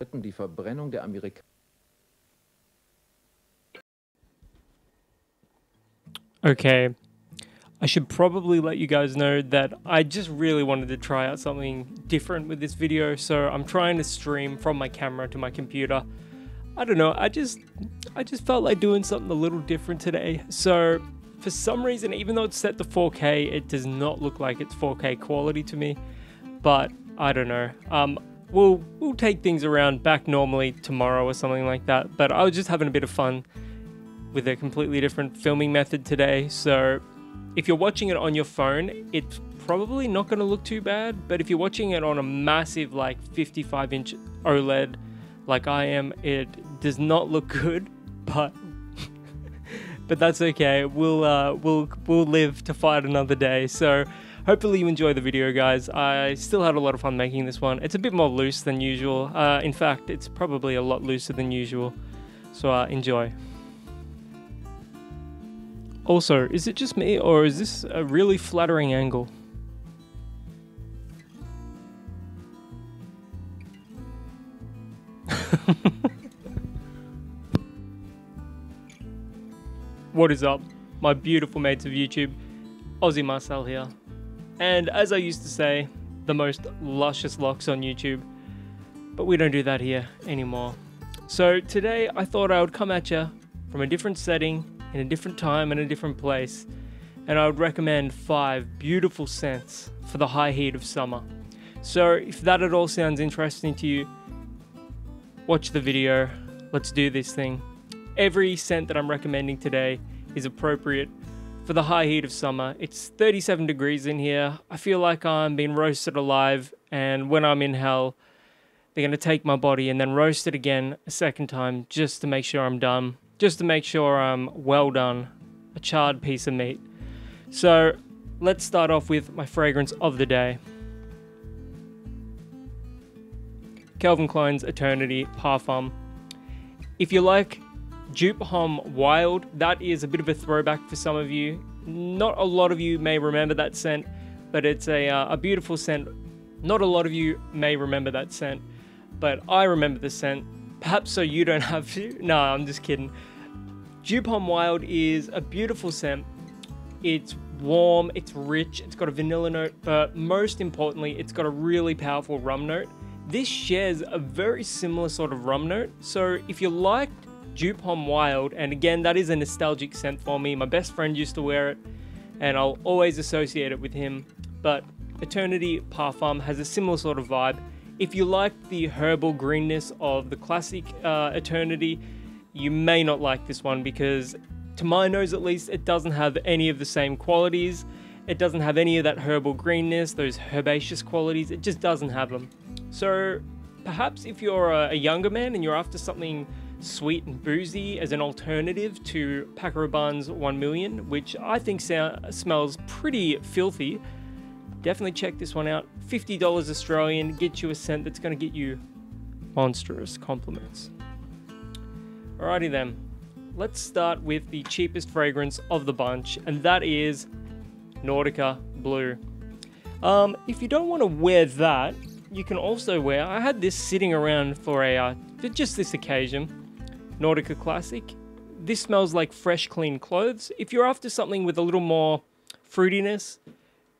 Die Verbrennung der Amerikaner. Okay, I should probably let you guys know that I just really wanted to try out something different with this video, so I'm trying to stream from my camera to my computer. I don't know, I just felt like doing something a little different today. So for some reason, even though it's set to 4K, it does not look like it's 4K quality to me. But I don't know. We'll take things around back normally tomorrow or something like that. But I was just having a bit of fun with a completely different filming method today. So if you're watching it on your phone, it's probably not going to look too bad. But if you're watching it on a massive like 55-inch OLED like I am, it does not look good. But that's okay. We'll live to fight another day. So hopefully you enjoy the video, guys. I still had a lot of fun making this one. It's a bit more loose than usual. In fact, it's probably a lot looser than usual. So enjoy. Also, is it just me, or is this a really flattering angle? What is up, my beautiful mates of YouTube? Aussie Marcel here. And as I used to say, the most luscious locks on YouTube. But we don't do that here anymore. So today I thought I would come at you from a different setting, in a different time and a different place, and I would recommend 5 beautiful scents for the high heat of summer. So if that at all sounds interesting to you, watch the video. Let's do this thing. Every scent that I'm recommending today is appropriate for the high heat of summer. It's 37 degrees in here. I feel like I'm being roasted alive, and when I'm in hell, they're going to take my body and then roast it again a second time just to make sure I'm done. Just to make sure I'm well done, a charred piece of meat. So let's start off with my fragrance of the day. Calvin Klein's Eternity Parfum. If you like Dupe Homme Wild, that is a bit of a throwback for some of you. Not a lot of you may remember that scent, but it's a beautiful scent. Not a lot of you may remember that scent, but I remember the scent. Perhaps so you don't have to. No, I'm just kidding. Dupe Homme Wild is a beautiful scent. It's warm, it's rich, it's got a vanilla note, but most importantly, it's got a really powerful rum note. This shares a very similar sort of rum note. So if you liked Dupe Homme Wild, and again, that is a nostalgic scent for me. My best friend used to wear it, and I'll always associate it with him. But Eternity Parfum has a similar sort of vibe. If you like the herbal greenness of the classic Eternity, you may not like this one because, to my nose at least, it doesn't have any of the same qualities. It doesn't have any of that herbal greenness, those herbaceous qualities. It just doesn't have them. So perhaps if you're a younger man and you're after something sweet and boozy as an alternative to Paco Rabanne's 1 Million, which I think smells pretty filthy, definitely check this one out. $50 Australian, get you a scent that's going to get you monstrous compliments. Alrighty then, let's start with the cheapest fragrance of the bunch, and that is Nautica Blue. If you don't want to wear that, you can also wear, I had this sitting around for just this occasion, Nautica Classic. This smells like fresh, clean clothes. If you're after something with a little more fruitiness,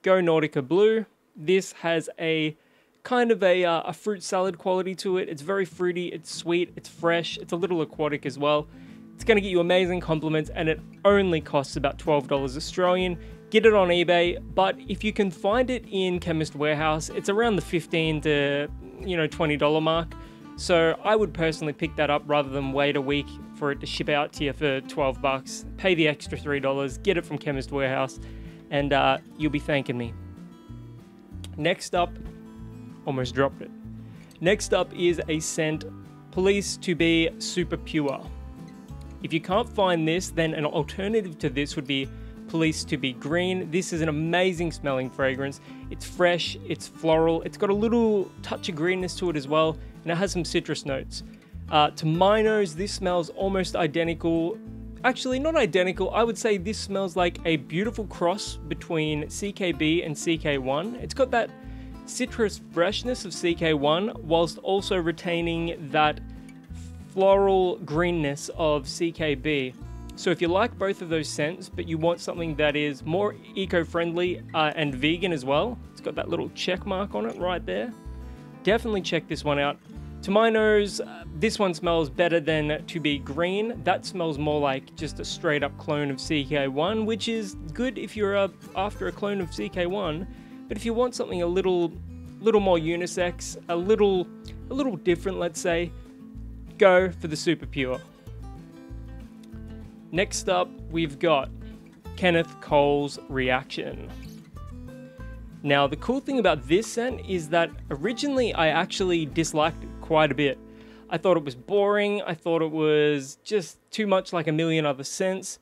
go Nautica Blue. This has a kind of a fruit salad quality to it. It's very fruity, it's sweet, it's fresh, it's a little aquatic as well. It's going to get you amazing compliments, and it only costs about $12 Australian. Get it on eBay, but if you can find it in Chemist Warehouse, it's around the $15 to $20 mark. So I would personally pick that up rather than wait a week for it to ship out to you for 12 bucks. Pay the extra $3, get it from Chemist Warehouse, and you'll be thanking me. Next up, almost dropped it. Next up is a scent, Police to be Super Pure. If you can't find this, then an alternative to this would be Police to be Green. This is an amazing smelling fragrance. It's fresh, it's floral, it's got a little touch of greenness to it as well, and it has some citrus notes. To my nose, this smells almost identical. Actually, not identical. I would say this smells like a beautiful cross between CKB and CK1. It's got that citrus freshness of CK1 whilst also retaining that floral greenness of CKB. So if you like both of those scents, but you want something that is more eco-friendly and vegan as well, it's got that little check mark on it right there, definitely check this one out. To my nose, this one smells better than To Be Green. That smells more like just a straight up clone of CK1, which is good if you're after a clone of CK1. But if you want something a little more unisex, a little different, let's say, go for the Super Pure. Next up, we've got Kenneth Cole's Reaction. Now, the cool thing about this scent is that originally I actually disliked it quite a bit. I thought it was boring, I thought it was just too much like a million other scents.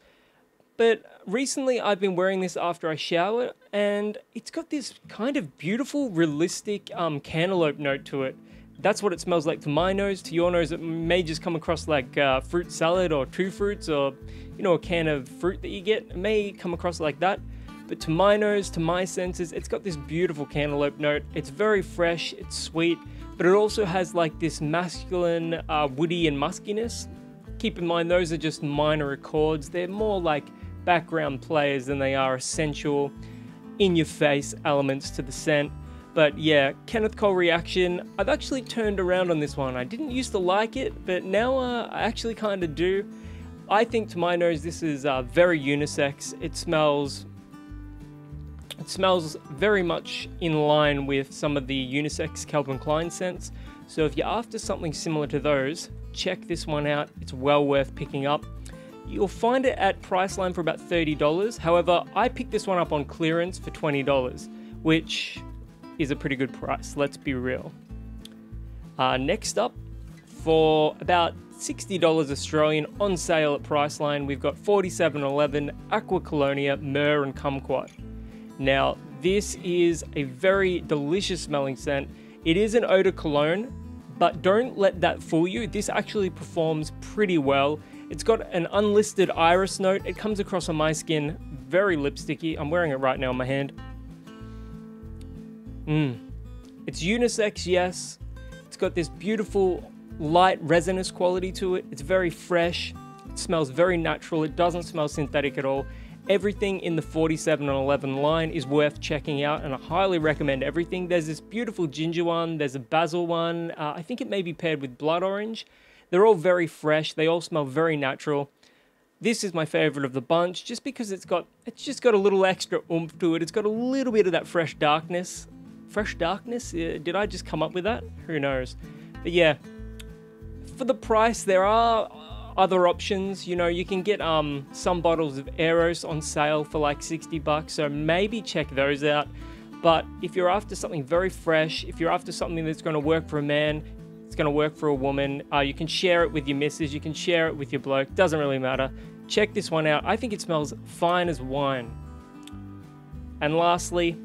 But recently I've been wearing this after I shower, and it's got this kind of beautiful, realistic cantaloupe note to it. That's what it smells like to my nose. To your nose, it may just come across like fruit salad or two fruits, or, you know, a can of fruit that you get. It may come across like that. But to my nose, to my senses, it's got this beautiful cantaloupe note. It's very fresh, it's sweet, but it also has like this masculine, woody and muskiness. Keep in mind, those are just minor accords. They're more like background players than they are essential, in-your-face elements to the scent. But yeah, Kenneth Cole Reaction, I've actually turned around on this one. I didn't used to like it, but now I actually kind of do. I think to my nose, this is very unisex. It smells very much in line with some of the unisex Calvin Klein scents. So if you're after something similar to those, check this one out. It's well worth picking up. You'll find it at Priceline for about $30. However, I picked this one up on clearance for $20, which is a pretty good price, let's be real. Next up, for about $60 Australian on sale at Priceline, we've got 4711 Aqua Colonia Myrrh and Kumquat. Now, this is a very delicious smelling scent. It is an eau de cologne, but don't let that fool you. This actually performs pretty well. It's got an unlisted iris note. It comes across on my skin very lipsticky. I'm wearing it right now on my hand. It's unisex, yes. It's got this beautiful light resinous quality to it. It's very fresh. It smells very natural. It doesn't smell synthetic at all. Everything in the 4711 line is worth checking out, and I highly recommend everything. There's this beautiful ginger one. There's a basil one. I think it may be paired with blood orange. They're all very fresh. They all smell very natural. This is my favorite of the bunch just because it's just got a little extra oomph to it. It's got a little bit of that fresh darkness. Fresh darkness? Did I just come up with that? Who knows? But yeah, for the price, there are other options. You know, you can get some bottles of Eros on sale for like $60, so maybe check those out. But if you're after something very fresh, if you're after something that's going to work for a man, it's going to work for a woman, you can share it with your missus, you can share it with your bloke, doesn't really matter. Check this one out. I think it smells fine as wine. And lastly,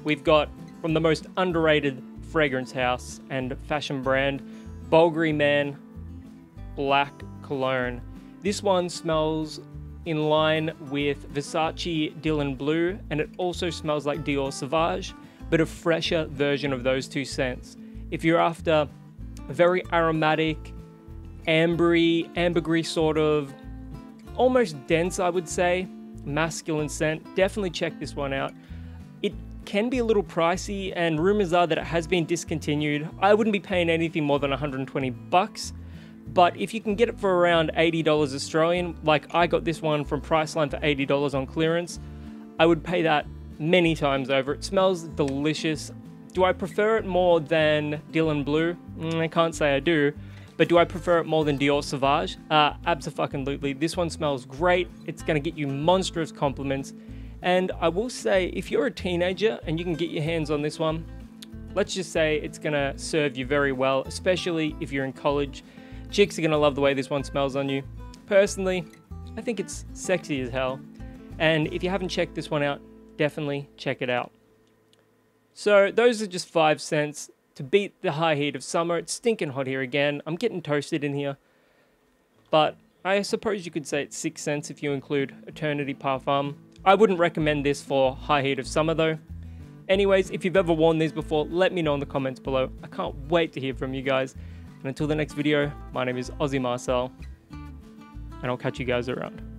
we've got, from the most underrated fragrance house and fashion brand, Bulgari Man Black Cologne. This one smells in line with Versace Dylan Blue, and it also smells like Dior Sauvage, but a fresher version of those two scents. If you're after a very aromatic, ambergris sort of, almost dense, I would say, masculine scent, definitely check this one out. It can be a little pricey, and rumors are that it has been discontinued. I wouldn't be paying anything more than $120, but if you can get it for around $80 Australian, like I got this one from Priceline for $80 on clearance, I would pay that many times over. It smells delicious. Do I prefer it more than Dylan Blue? I can't say I do. But do I prefer it more than Dior Sauvage? Abso-fucking-lutely. This one smells great. It's going to get you monstrous compliments. And I will say, if you're a teenager and you can get your hands on this one, let's just say it's going to serve you very well, especially if you're in college. Chicks are going to love the way this one smells on you. Personally, I think it's sexy as hell. And if you haven't checked this one out, definitely check it out. So those are just 5 cents to beat the high heat of summer. It's stinking hot here again. I'm getting toasted in here. But I suppose you could say it's 6 cents if you include Eternity Parfum. I wouldn't recommend this for high heat of summer though. Anyways, if you've ever worn these before, let me know in the comments below. I can't wait to hear from you guys. And until the next video, my name is Aussie Marcel, and I'll catch you guys around.